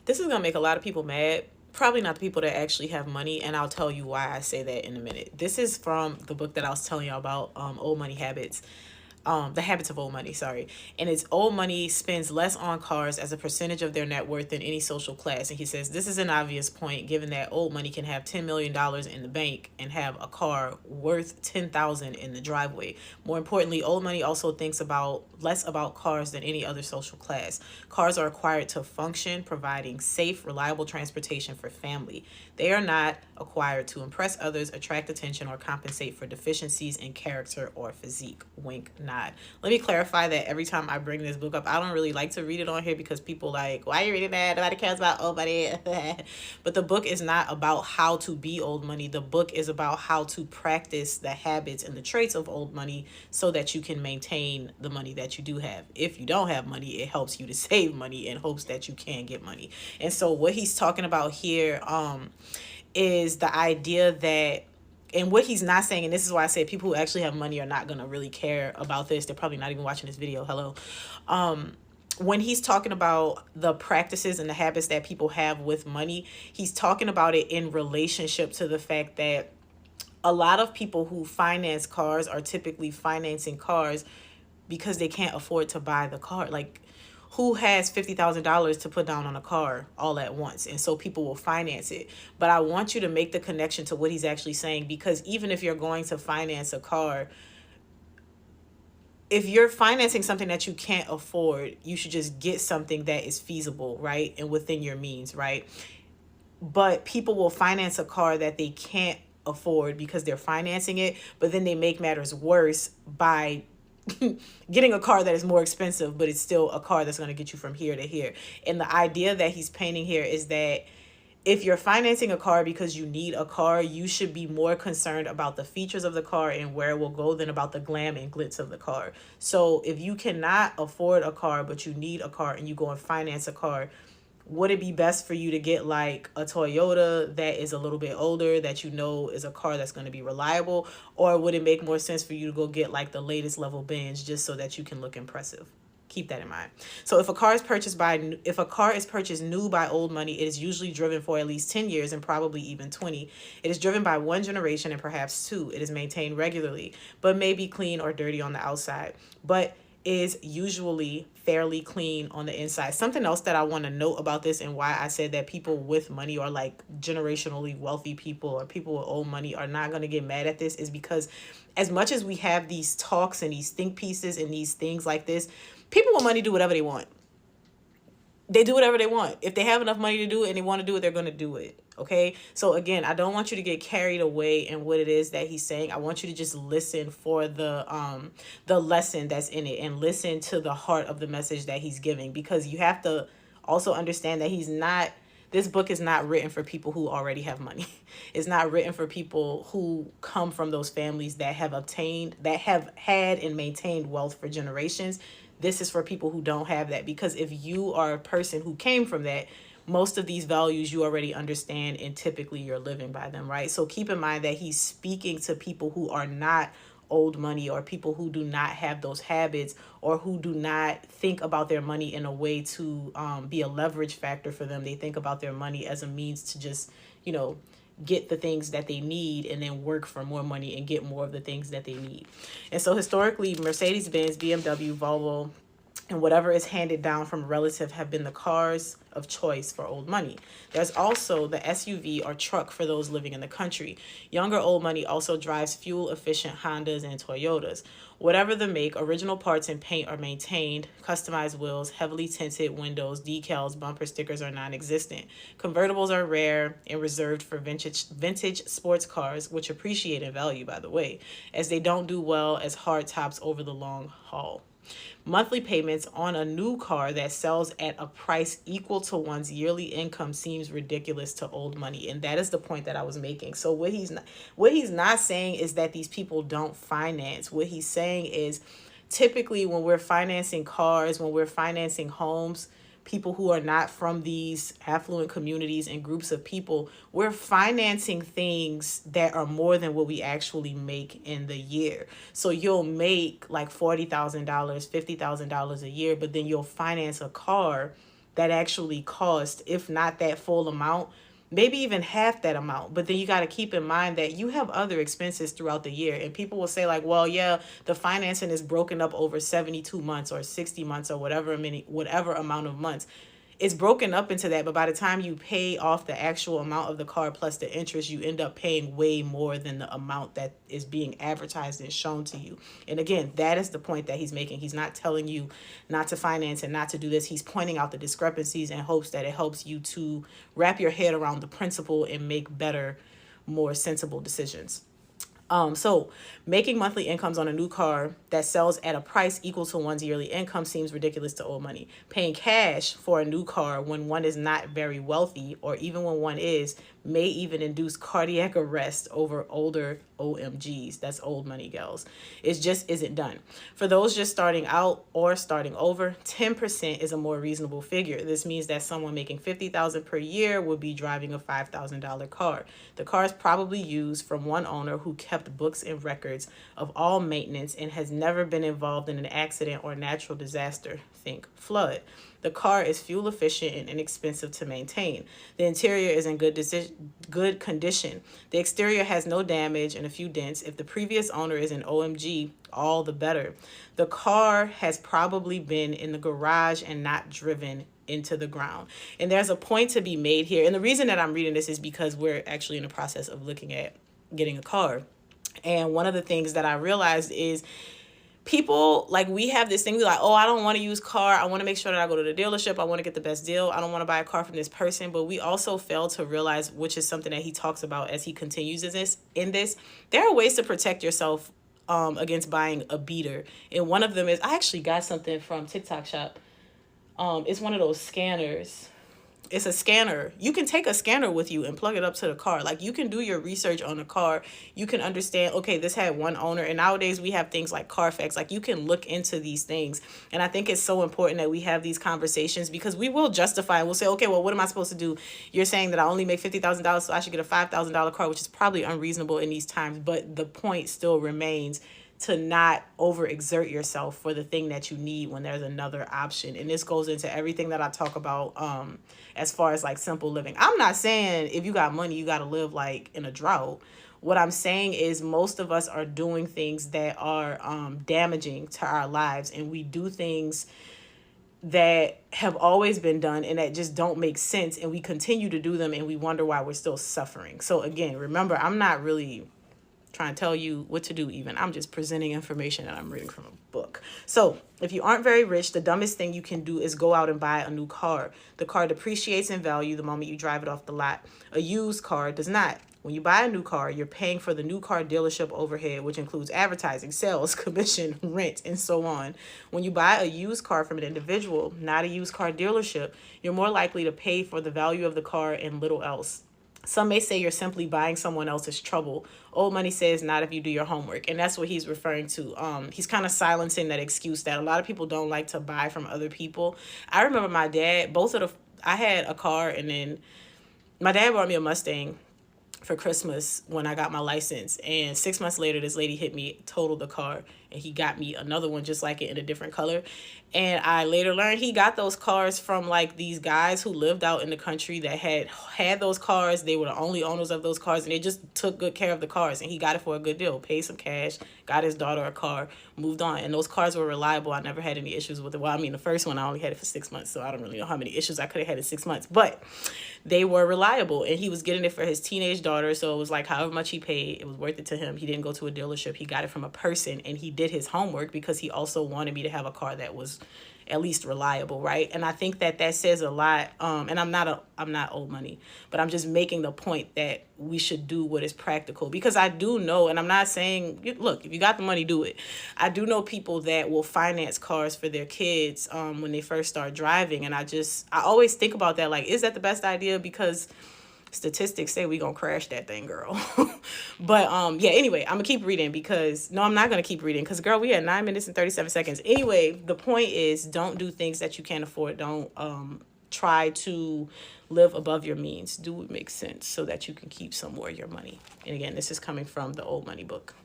This is going to make a lot of people mad. Probably not the people that actually have money, and I'll tell you why I say that in a minute. This is from the book that I was telling you about, Old Money Habits. The Habits of Old Money, sorry. And it's old money spends less on cars as a percentage of their net worth than any social class. And he says this is an obvious point given that old money can have $10 million in the bank and have a car worth 10,000 in the driveway. More importantly, old money also thinks about less about cars than any other social class. Cars are acquired to function, providing safe, reliable transportation for family. They are not acquired to impress others, attract attention, or compensate for deficiencies in character or physique. Wink, nod. Let me clarify that every time I bring this book up, I don't really like to read it on here because people like, why are you reading that? Nobody cares about old money. But the book is not about how to be old money. The book is about how to practice the habits and the traits of old money so that you can maintain the money that you do have. If you don't have money, it helps you to save money in hopes that you can get money. And so what he's talking about here, is the idea that, and what he's not saying, and this is why I say people who actually have money are not going to really care about this. They're probably not even watching this video. Hello. When he's talking about the practices and the habits that people have with money, he's talking about it in relationship to the fact that a lot of people who finance cars are typically financing cars because they can't afford to buy the car. Like, who has $50,000 to put down on a car all at once? And so people will finance it. But I want you to make the connection to what he's actually saying, because even if you're going to finance a car, if you're financing something that you can't afford, you should just get something that is feasible, right? And within your means, right? But people will finance a car that they can't afford because they're financing it, but then they make matters worse by getting a car that is more expensive, but it's still a car that's going to get you from here to here. And the idea that he's painting here is that if you're financing a car because you need a car, you should be more concerned about the features of the car and where it will go than about the glam and glitz of the car. So if you cannot afford a car, but you need a car and you go and finance a car, would it be best for you to get like a Toyota that is a little bit older, that you know is a car that's going to be reliable? Or would it make more sense for you to go get like the latest level Benz just so that you can look impressive? Keep that in mind. So if a car is purchased new by old money, it is usually driven for at least 10 years and probably even 20. It is driven by one generation and perhaps two. It is maintained regularly, but may be clean or dirty on the outside, but is usually fairly clean on the inside. Something else that I want to note about this, and why I said that people with money, or like generationally wealthy people or people with old money, are not going to get mad at this, is because as much as we have these talks and these think pieces and these things like this, people with money do whatever they want. They do whatever they want. If they have enough money to do it and they want to do it, they're going to do it. Okay. So again, I don't want you to get carried away in what it is that he's saying. I want you to just listen for the lesson that's in it, and listen to the heart of the message that he's giving, because you have to also understand that this book is not written for people who already have money. It's not written for people who come from those families that have had and maintained wealth for generations. This is for people who don't have that, because if you are a person who came from that, most of these values you already understand, and typically you're living by them, right? So keep in mind that he's speaking to people who are not old money, or people who do not have those habits, or who do not think about their money in a way to be a leverage factor for them. They think about their money as a means to just, get the things that they need, and then work for more money and get more of the things that they need. And so historically, Mercedes-Benz, BMW, Volvo, and whatever is handed down from a relative have been the cars of choice for old money. There's also the SUV or truck for those living in the country. Younger old money also drives fuel-efficient Hondas and Toyotas. Whatever the make, original parts and paint are maintained. Customized wheels, heavily tinted windows, decals, bumper stickers are non-existent. Convertibles are rare and reserved for vintage sports cars, which appreciate in value, by the way, as they don't do well as hard tops over the long haul. Monthly payments on a new car that sells at a price equal to one's yearly income seems ridiculous to old money. And that is the point that I was making. So what he's not saying is that these people don't finance. What he's saying is, typically when we're financing cars, when we're financing homes, people who are not from these affluent communities and groups of people, we're financing things that are more than what we actually make in the year. So you'll make like $40,000, $50,000 a year, but then you'll finance a car that actually cost, if not that full amount, maybe even half that amount. But then you got to keep in mind that you have other expenses throughout the year. And people will say like, well, yeah, the financing is broken up over 72 months or 60 months or whatever amount of months. It's broken up into that, but by the time you pay off the actual amount of the car plus the interest, you end up paying way more than the amount that is being advertised and shown to you. And again, that is the point that he's making. He's not telling you not to finance and not to do this. He's pointing out the discrepancies in hopes that it helps you to wrap your head around the principle and make better, more sensible decisions. So making monthly incomes on a new car that sells at a price equal to one's yearly income seems ridiculous to owe money. Paying cash for a new car when one is not very wealthy, or even when one is, may even induce cardiac arrest over older OMGs. That's old money, gals. It just isn't done. For those just starting out or starting over, 10% is a more reasonable figure. This means that someone making $50,000 per year would be driving a $5,000 car. The car is probably used from one owner who kept books and records of all maintenance and has never been involved in an accident or natural disaster. Think flood. The car is fuel efficient and inexpensive to maintain. The interior is in good condition. The exterior has no damage and a few dents. If the previous owner is an OMG, all the better. The car has probably been in the garage and not driven into the ground. And there's a point to be made here. And the reason that I'm reading this is because we're actually in the process of looking at getting a car. And one of the things that I realized is people, like, we have this thing like, oh, I don't want to use car. I want to make sure that I go to the dealership. I want to get the best deal. I don't want to buy a car from this person. But we also fail to realize, which is something that he talks about as he continues in this, there are ways to protect yourself against buying a beater. And one of them is, I actually got something from TikTok Shop. It's one of those scanners. It's a scanner. You can take a scanner with you and plug it up to the car. Like, you can do your research on a car. You can understand, okay, this had one owner. And nowadays we have things like Carfax. Like, you can look into these things. And I think it's so important that we have these conversations, because we will justify. We'll say, okay, well, what am I supposed to do? You're saying that I only make $50,000, so I should get a $5,000 car, which is probably unreasonable in these times. But the point still remains to not overexert yourself for the thing that you need when there's another option. And this goes into everything that I talk about as far as like simple living. I'm not saying if you got money, you got to live like in a drought. What I'm saying is most of us are doing things that are damaging to our lives, and we do things that have always been done and that just don't make sense, and we continue to do them and we wonder why we're still suffering. So again, remember, I'm not really trying to tell you what to do even. I'm just presenting information that I'm reading from a book. So if you aren't very rich, the dumbest thing you can do is go out and buy a new car. The car depreciates in value the moment you drive it off the lot. A used car does not. When you buy a new car, you're paying for the new car dealership overhead, which includes advertising, sales, commission, rent, and so on. When you buy a used car from an individual, not a used car dealership, you're more likely to pay for the value of the car and little else. Some may say you're simply buying someone else's trouble. Old money says not if you do your homework. And that's what he's referring to. He's kind of silencing that excuse that a lot of people don't like to buy from other people. I remember my dad, I had a car, and then my dad bought me a Mustang for Christmas when I got my license. And 6 months later, this lady hit me, totaled the car, and he got me another one just like it in a different color. And I later learned he got those cars from like these guys who lived out in the country that had those cars. They were the only owners of those cars, and they just took good care of the cars. And he got it for a good deal, paid some cash, got his daughter a car, moved on. And those cars were reliable. I never had any issues with it. Well, I mean, the first one, I only had it for 6 months, so I don't really know how many issues I could have had in 6 months. But they were reliable, and he was getting it for his teenage daughter. So it was like however much he paid, it was worth it to him. He didn't go to a dealership. He got it from a person, and he did his homework because he also wanted me to have a car that was at least reliable, right? And I think that says a lot. And I'm not old money, but I'm just making the point that we should do what is practical, because I do know, and I'm not saying, look, if you got the money, do it. I do know people that will finance cars for their kids when they first start driving. And I always think about that, like, is that the best idea? Because statistics say we gonna crash that thing, girl. But yeah, anyway, I'm gonna keep reading I'm not gonna keep reading because, girl, we had 9 minutes and 37 seconds. Anyway, the point is, don't do things that you can't afford. Don't try to live above your means. Do what makes sense so that you can keep some more of your money. And again, this is coming from the Old Money book.